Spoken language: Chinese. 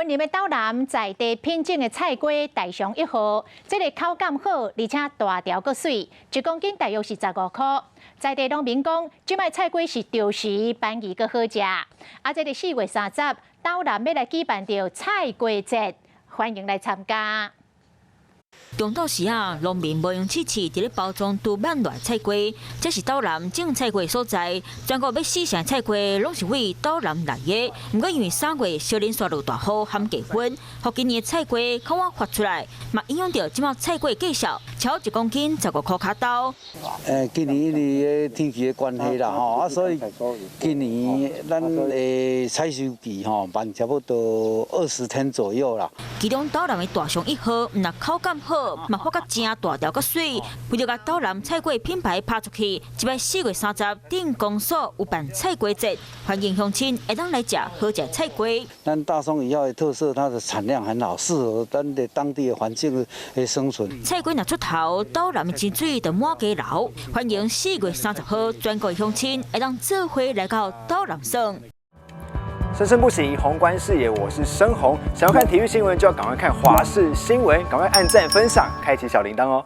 欢迎的岛南在地品种的菜瓜大上1号，这个口感好，而且大条个水，1公斤大约是15块。在地农民讲，即卖菜瓜是着时便宜个好食。这个4月30，岛南要来举办着菜瓜节，欢迎来参加。 中昼时啊，农民无用铁匙伫咧包装拄满乱菜瓜，这是岛南种菜瓜所在。全国要4成菜瓜拢是为岛南来的。不过因为3月小林刷落大雨含低温，互今年的菜瓜口感发出来，嘛影响到即卖菜瓜价格，超1公斤15块卡刀。今年因为天气的关系啦，吼所以今年咱的采收期慢差不多20天左右啦。其中岛南的大上1号，唔但口感好，嘛发甲真大条个水，为了甲岛南菜瓜品牌拍出去，即摆4月30，镇公所有办菜瓜节，欢迎乡亲会当来食好食菜瓜。咱大松以后的特色，它的产量很好，适合咱的当地的环境的生存。菜瓜若出头，岛南的真水就满街流。欢迎4月30号，全国乡亲会当做伙来到岛南省。 生生不息，宏观视野，我是申宏。想要看体育新闻，就要赶快看华视新闻，赶快按赞、分享，开启小铃铛哦。